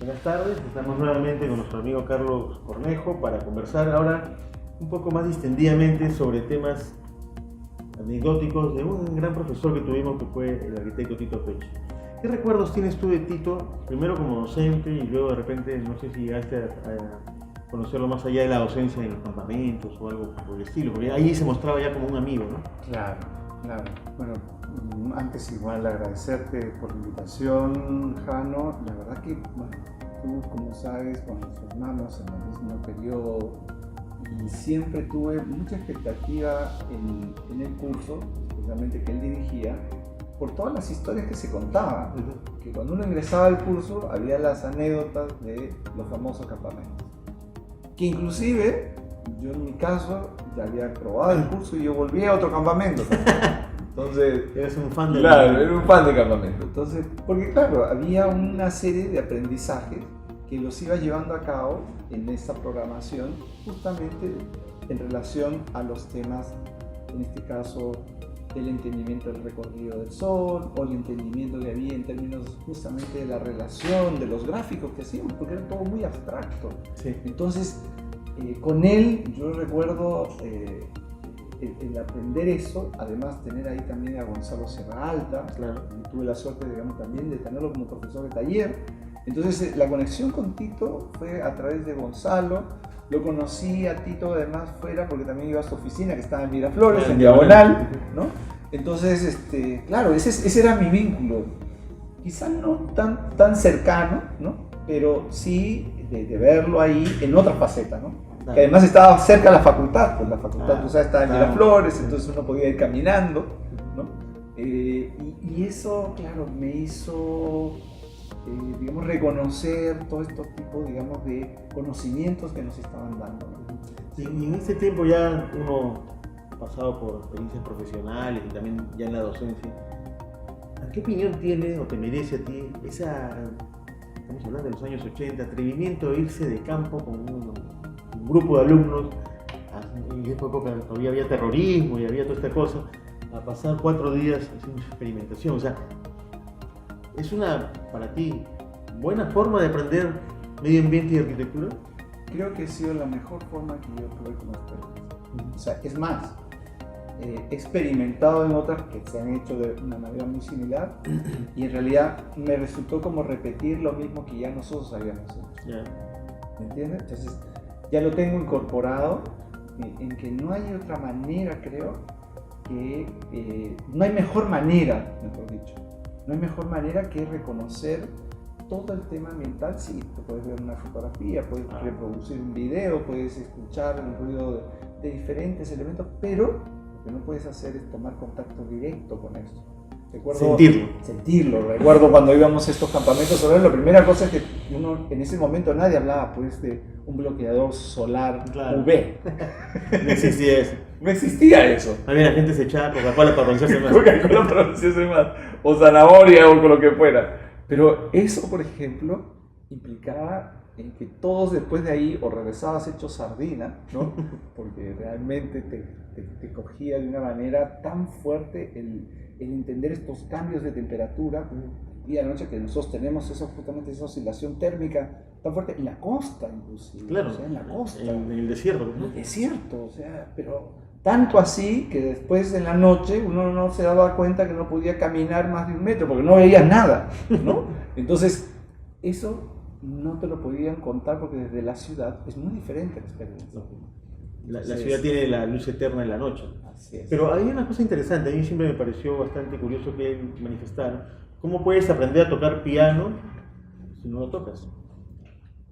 Buenas tardes, estamos nuevamente con nuestro amigo Carlos Cornejo para conversar ahora un poco más distendidamente sobre temas anecdóticos de un gran profesor que tuvimos que fue el arquitecto Tito Peche. ¿Qué recuerdos tienes tú de Tito, primero como docente y luego de repente, no sé si llegaste a conocerlo más allá de la docencia en los campamentos o algo por el estilo? Porque ahí se mostraba ya como un amigo, ¿no? Claro, claro. Bueno, antes igual agradecerte por la invitación, Jano. La verdad que, bueno, tú como sabes, cuando nos formamos en el mismo periodo y siempre tuve mucha expectativa en el curso, especialmente que él dirigía, por todas las historias que se contaban. Que cuando uno ingresaba al curso había las anécdotas de los famosos campamentos. Que inclusive, yo en mi caso, ya había probado el curso y yo volví a otro campamento. Entonces, eres un fan de claro, era un fan de campamento. Entonces, porque claro, había una serie de aprendizajes que los iba llevando a cabo en esta programación, justamente en relación a los temas, en este caso, el entendimiento del recorrido del sol, o el entendimiento que había en términos justamente de la relación, de los gráficos que hacíamos, porque era todo muy abstracto. Sí. Entonces, con él yo recuerdo el aprender eso, además tener ahí también a Gonzalo Serra Alta, Claro. tuve la suerte, digamos, también de tenerlo como profesor de taller. Entonces, la conexión con Tito fue a través de Gonzalo. Lo conocí a Tito además fuera porque también iba a su oficina que estaba en Miraflores, en Diagonal, ¿no? Entonces, claro, ese era mi vínculo. Quizás no tan cercano, ¿no? Pero sí de verlo ahí en otra faceta, ¿no? Claro. Que además estaba cerca de la facultad, pues la facultad, tú sabes, estaba en Claro. Miraflores, entonces uno podía ir caminando, ¿no? Y eso, claro, me hizo, digamos, reconocer todo estos tipos, digamos, de conocimientos que nos estaban dando, ¿no? Y en este tiempo ya uno ha pasado por experiencias profesionales y también ya en la docencia. ¿A qué opinión tiene o te merece a ti esa, estamos hablando de los años 80, atrevimiento de irse de campo con un grupo de alumnos, en esa época todavía había terrorismo y había toda esta cosa, a pasar 4 días haciendo experimentación? O sea, ¿es una, para ti, buena forma de aprender medio ambiente y arquitectura? Creo que ha sido la mejor forma que yo tuve como experiencia. O sea, es más, he experimentado en otras que se han hecho de una manera muy similar y en realidad me resultó como repetir lo mismo que ya nosotros habíamos hecho. Yeah. ¿Me entiendes? Entonces, ya lo tengo incorporado en que no hay otra manera, creo, que no hay mejor manera, mejor dicho, no hay mejor manera que reconocer todo el tema ambiental. Sí, tú puedes ver una fotografía, puedes reproducir un video, puedes escuchar el ruido de diferentes elementos, pero lo que no puedes hacer es tomar contacto directo con esto. Sentirlo. Recuerdo cuando íbamos a estos campamentos solares, la primera cosa es que uno, en ese momento nadie hablaba pues de un bloqueador solar, claro. UV. No existía eso. No existía eso. A ver, la gente se echaba Coca-Cola para pronunciarse más. Coca-Cola para pronunciarse más, o zanahoria o con lo que fuera. Pero eso, por ejemplo, implicaba en que todos después de ahí o regresabas hecho sardina, ¿no? Porque realmente te cogía de una manera tan fuerte el entender estos cambios de temperatura día a noche, que nosotros tenemos justamente esa oscilación térmica tan fuerte en la costa, inclusive. Claro, o sea, en la costa. En el desierto, ¿no? Es cierto, o sea, pero tanto así que después en la noche uno no se daba cuenta que no podía caminar más de 1 metro porque no veía nada, ¿no? Entonces, eso no te lo podían contar porque desde la ciudad es muy diferente la experiencia. La ciudad tiene la luz eterna en la noche. Así es. Pero hay una cosa interesante, a mí siempre me pareció bastante curioso que él manifestara. ¿Cómo puedes aprender a tocar piano si no lo tocas?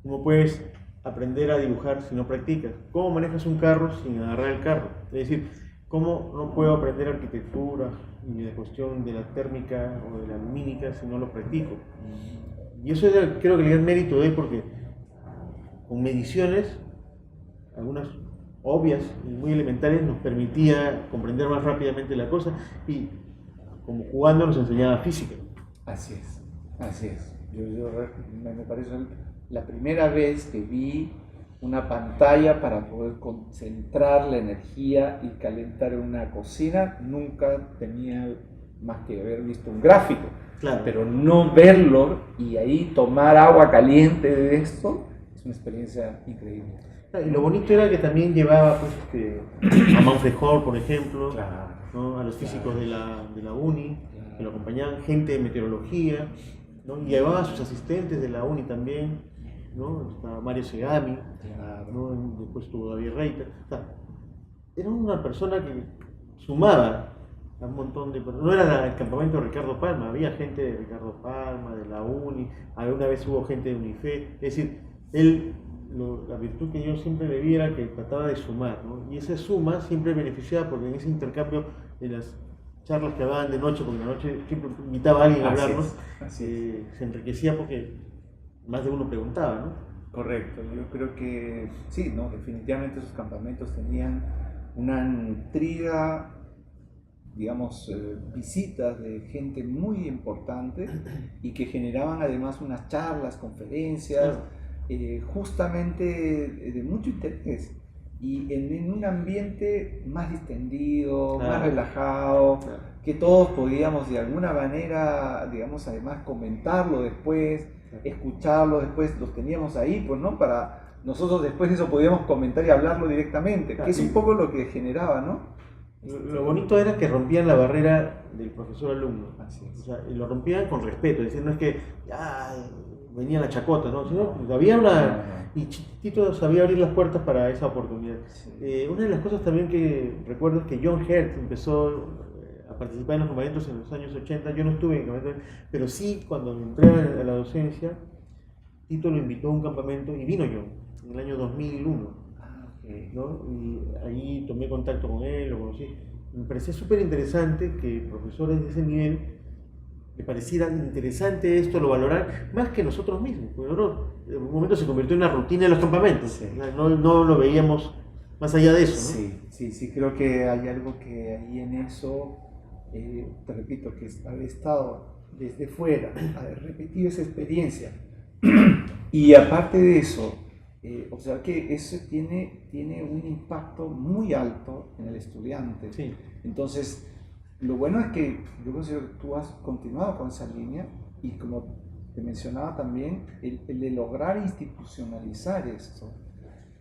¿Cómo puedes aprender a dibujar si no practicas? ¿Cómo manejas un carro sin agarrar el carro? Es decir, ¿cómo no puedo aprender arquitectura ni de cuestión de la térmica o de la lumínica si no lo practico? Y eso creo que le da el mérito de él, porque con mediciones, algunas obvias y muy elementales, nos permitía comprender más rápidamente la cosa, y como jugando nos enseñaba física. Así es, así es. Me parece la primera vez que vi una pantalla para poder concentrar la energía y calentar una cocina. Nunca tenía más que haber visto un gráfico. Claro. Pero no verlo y ahí tomar agua caliente de esto es una experiencia increíble. Y lo bonito era que también llevaba pues, a Manfred Hohr, por ejemplo, Claro, ¿no? A los físicos de la uni, claro, que lo acompañaban, gente de meteorología, ¿no? Y llevaba a sus asistentes de la uni también, ¿no? Estaba Mario Segami, claro. ¿no? Después estuvo David Reiter. O sea, era una persona que sumaba a un montón de personas. No era el campamento de Ricardo Palma, había gente de Ricardo Palma, de la uni, alguna vez hubo gente de Unife. Es decir, él, la virtud que yo siempre le vi era que trataba de sumar, ¿no? Y esa suma siempre beneficiaba porque en ese intercambio de las charlas que hablaban de noche, porque en la noche siempre invitaba a alguien a hablarnos, se enriquecía porque más de uno preguntaba, ¿no? Correcto, yo creo que sí, ¿no? Definitivamente esos campamentos tenían una nutrida, digamos, visitas de gente muy importante y que generaban además unas charlas, conferencias, justamente de mucho interés y en un ambiente más distendido, Claro, más relajado, claro, que todos podíamos de alguna manera, digamos, además comentarlo después, escucharlo después, los teníamos ahí, pues, ¿no? Para nosotros después eso podíamos comentar y hablarlo directamente, claro. que es un poco lo que generaba, ¿no? Lo bonito era que rompían la barrera del profesor-alumno. Así es. O sea, y lo rompían con respeto, es decir, no es que venía la chacota, ¿no? Sino que había una... Y Tito sabía abrir las puertas para esa oportunidad. Sí. Una de las cosas también que recuerdo es que John Hertz empezó a participar en los campamentos en los años 80. Yo no estuve en campamentos, pero sí cuando entré a la docencia, Tito lo invitó a un campamento y vino John en el año 2001. ¿No? Y ahí tomé contacto con él, lo conocí. Me parecía súper interesante que profesores de ese nivel le pareciera interesante esto, lo valorar más que nosotros mismos. Porque en un momento se convirtió en una rutina de los campamentos. Sí. O sea, no lo veíamos más allá de eso, ¿no? Sí, creo que hay algo que ahí en eso, te repito, que haber estado desde fuera, haber repetido esa experiencia y aparte de eso, o sea que eso tiene un impacto muy alto en el estudiante. Sí. Entonces, lo bueno es que yo considero que tú has continuado con esa línea y como te mencionaba también, el de lograr institucionalizar esto,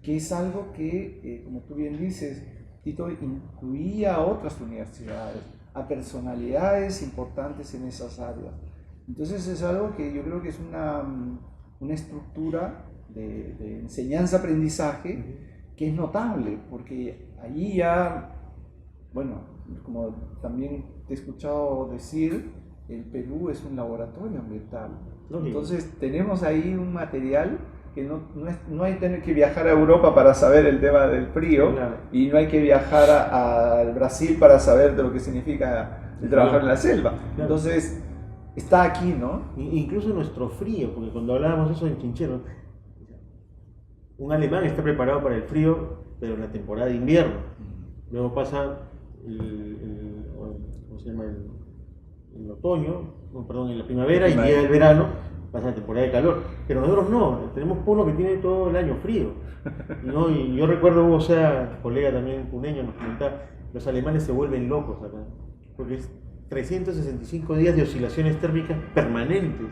que es algo que, como tú bien dices, Tito incluía a otras universidades, a personalidades importantes en esas áreas. Entonces es algo que yo creo que es una estructura de enseñanza-aprendizaje que es notable, porque allí ya, bueno, como también te he escuchado decir, el Perú es un laboratorio ambiental. Entonces tenemos ahí un material que no hay que viajar a Europa para saber el tema del frío, claro, y no hay que viajar al Brasil para saber de lo que significa el trabajar en la selva. Claro. Entonces está aquí, ¿no? Incluso nuestro frío, porque cuando hablábamos eso en Chinchero, un alemán está preparado para el frío, pero en la temporada de invierno. Luego pasa ¿cómo se llama? El otoño, perdón, en la primavera, y llega el verano, pasa la temporada de calor. Pero nosotros no, tenemos pueblo que tiene todo el año frío, ¿no? Y yo recuerdo, Hugo Sea, colega también puneño, nos comentaba, los alemanes se vuelven locos acá, porque es 365 días de oscilaciones térmicas permanentes.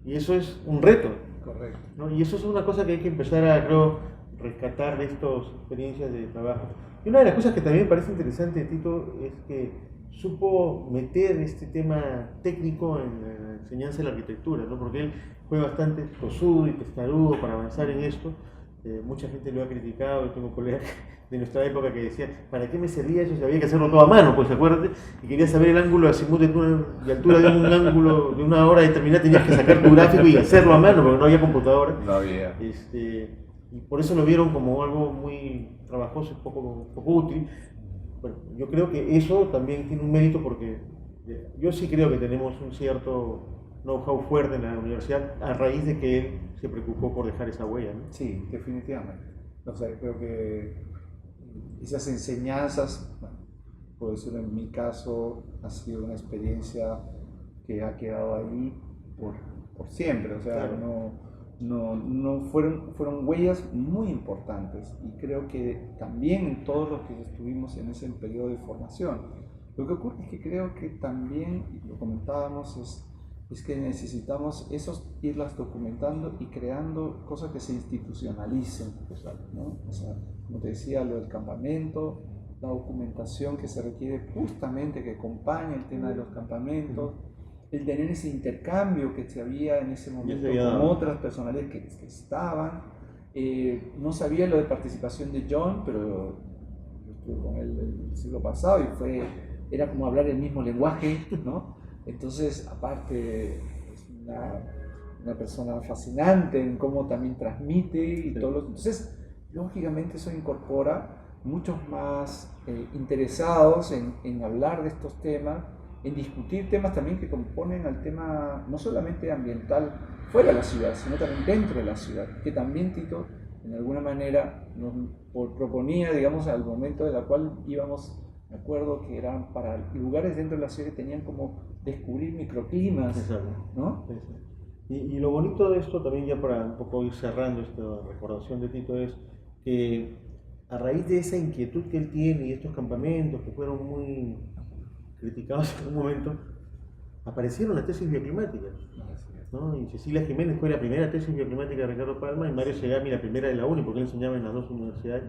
Y eso es un reto. Correcto. ¿No? Y eso es una cosa que hay que empezar a, creo, rescatar de estas experiencias de trabajo. Y una de las cosas que también me parece interesante de Tito es que supo meter este tema técnico en la enseñanza de la arquitectura, ¿no? Porque él fue bastante tosudo y testarudo para avanzar en esto. Mucha gente lo ha criticado, yo tengo colegas de nuestra época que decían, ¿para qué me servía eso si había que hacerlo todo a mano? Pues acuérdate, y querías saber el ángulo de azimut de altura de un ángulo de una hora determinada, tenías que sacar tu gráfico y hacerlo a mano, porque no había computadora. No había. Y por eso lo vieron como algo muy trabajoso y poco útil. Bueno, yo creo que eso también tiene un mérito porque yo sí creo que tenemos un cierto know-how fuerte en la universidad a raíz de que él se preocupó por dejar esa huella, ¿no? Sí, definitivamente. O sea, creo que esas enseñanzas, bueno, por decirlo en mi caso, ha sido una experiencia que ha quedado ahí por siempre. O sea, claro, no fueron huellas muy importantes y creo que también en todos los que estuvimos en ese periodo de formación. Lo que ocurre es que creo que también, y lo comentábamos, es que necesitamos irlas documentando y creando cosas que se institucionalicen, ¿no? O sea, como te decía, lo del campamento, la documentación que se requiere justamente que acompañe el tema de los campamentos, el tener ese intercambio que se había en ese momento con otras personalidades que estaban. No sabía lo de participación de John, pero yo estuve con él el siglo pasado y era como hablar el mismo lenguaje, ¿no? Entonces, aparte, es una persona fascinante en cómo también transmite y todo. Entonces, lógicamente eso incorpora muchos más interesados en hablar de estos temas, en discutir temas también que componen al tema no solamente ambiental fuera de la ciudad, sino también dentro de la ciudad, que también Tito en alguna manera nos proponía, digamos, al momento de la cual íbamos, me acuerdo que eran para lugares dentro de la ciudad que tenían como descubrir microclimas, ¿no? Y lo bonito de esto también, ya para un poco ir cerrando esta recordación de Tito, es que a raíz de esa inquietud que él tiene y estos campamentos que fueron muy criticados en un momento, aparecieron las tesis bioclimáticas, ¿no? Y Cecilia Jiménez fue la primera tesis bioclimática de Ricardo Palma, y Mario Segami la primera de la UNI, porque él enseñaba en las dos universidades.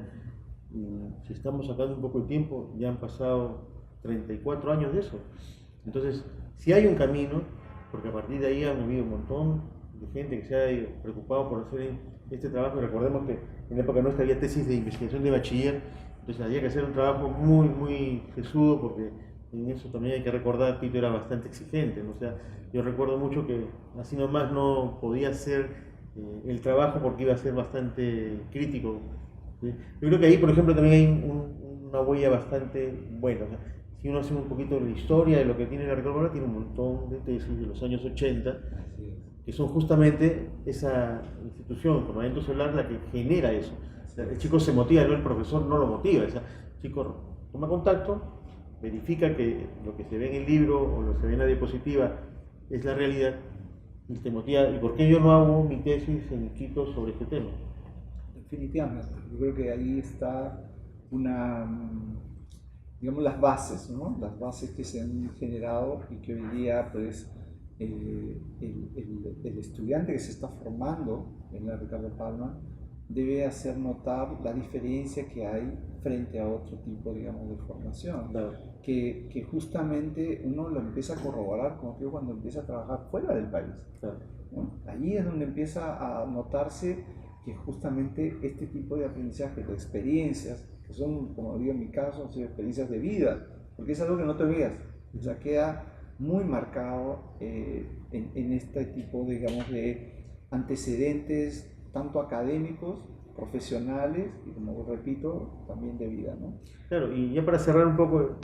Y si estamos sacando un poco de tiempo, ya han pasado 34 años de eso. Entonces, si hay un camino, porque a partir de ahí han habido un montón de gente que se ha preocupado por hacer este trabajo, y recordemos que en la época nuestra había tesis de investigación de bachiller, entonces había que hacer un trabajo muy, muy sesudo, porque en eso también hay que recordar, Tito era bastante exigente, ¿no? O sea, yo recuerdo mucho que así nomás no podía hacer el trabajo porque iba a ser bastante crítico, ¿sí? Yo creo que ahí, por ejemplo, también hay una huella bastante buena. O sea, si uno hace un poquito de la historia de lo que tiene la Ricardo Palma, tiene un montón de tesis de los años 80, que son justamente esa institución, Comandamiento Solar, la que genera eso. O sea, el chico se motiva, no el profesor no lo motiva. O sea, el chico toma contacto, verifica que lo que se ve en el libro o lo que se ve en la diapositiva es la realidad, y te motiva. ¿Y por qué yo no hago mi tesis en Quito sobre este tema? Definitivamente, yo creo que ahí está digamos, las bases, ¿no? Las bases que se han generado y que hoy día, pues, el estudiante que se está formando en la Ricardo Palma debe hacer notar la diferencia que hay frente a otro tipo, digamos, de formación, Claro. que justamente uno lo empieza a corroborar como que cuando empieza a trabajar fuera del país, Claro. ¿no? Allí es donde empieza a notarse que justamente este tipo de aprendizaje, de experiencias, que son, como digo en mi caso, son experiencias de vida, porque es algo que no te olvidas, o sea, queda muy marcado en este tipo, digamos, de antecedentes, tanto académicos, profesionales y, como repito, también de vida, ¿no? Claro, y ya para cerrar un poco,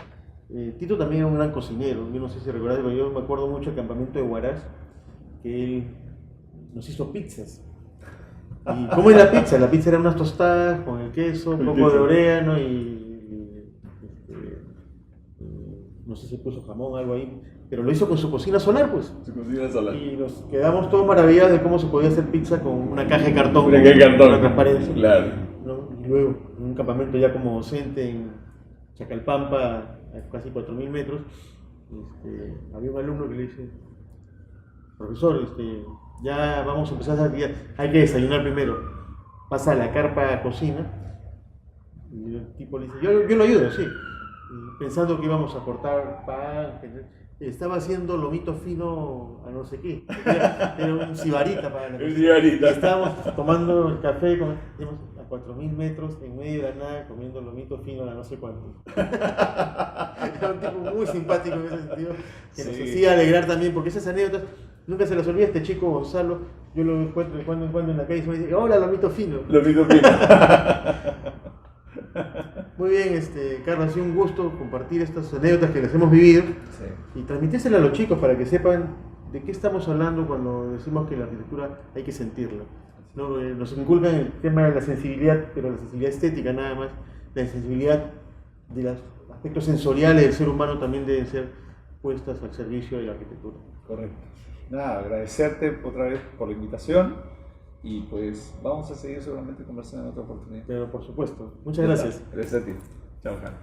Tito también era un gran cocinero. Yo no sé si recuerdas, pero yo me acuerdo mucho del campamento de Huaraz, que él nos hizo pizzas. ¿Y cómo es la pizza? La pizza era unas tostadas con el queso, un poco de orégano y no sé si puso jamón, algo ahí, pero lo hizo con su cocina solar, pues. Su cocina solar. Y nos quedamos todos maravillados de cómo se podía hacer pizza con una caja de cartón. Una caja de cartón. Una transparencia. Claro. ¿No? Y luego, en un campamento ya como docente en Chacalpampa, a casi 4.000 metros, había un alumno que le dice: profesor, ya vamos a empezar a hacer, hay que desayunar primero. Pasa a la carpa a cocina y el tipo le dice: yo lo ayudo, sí. Y pensando que íbamos a cortar pan, estaba haciendo lomito fino a no sé qué. Era un sibarita para la Un sibarita. Y estábamos tomando el café a 4.000 metros en medio de la nada, comiendo lomito fino a no sé cuánto. Era un tipo muy simpático en ese sentido, que nos hacía alegrar también, porque esas anécdotas nunca se las olvida. Este chico Gonzalo, yo lo encuentro de cuando en cuando en la calle y me dice: hola, lomito fino. Lomito fino. Muy bien, Carlos, ha sido un gusto compartir estas anécdotas que les hemos vivido, y transmitírselas a los chicos para que sepan de qué estamos hablando cuando decimos que la arquitectura hay que sentirla, ¿no? Nos inculcan el tema de la sensibilidad, pero la sensibilidad estética nada más, la sensibilidad de los aspectos sensoriales del ser humano también deben ser puestas al servicio de la arquitectura. Correcto. Nada, agradecerte otra vez por la invitación. Y pues vamos a seguir seguramente conversando en otra oportunidad. Pero por supuesto. Muchas gracias. Gracias a ti. Chao, Juan.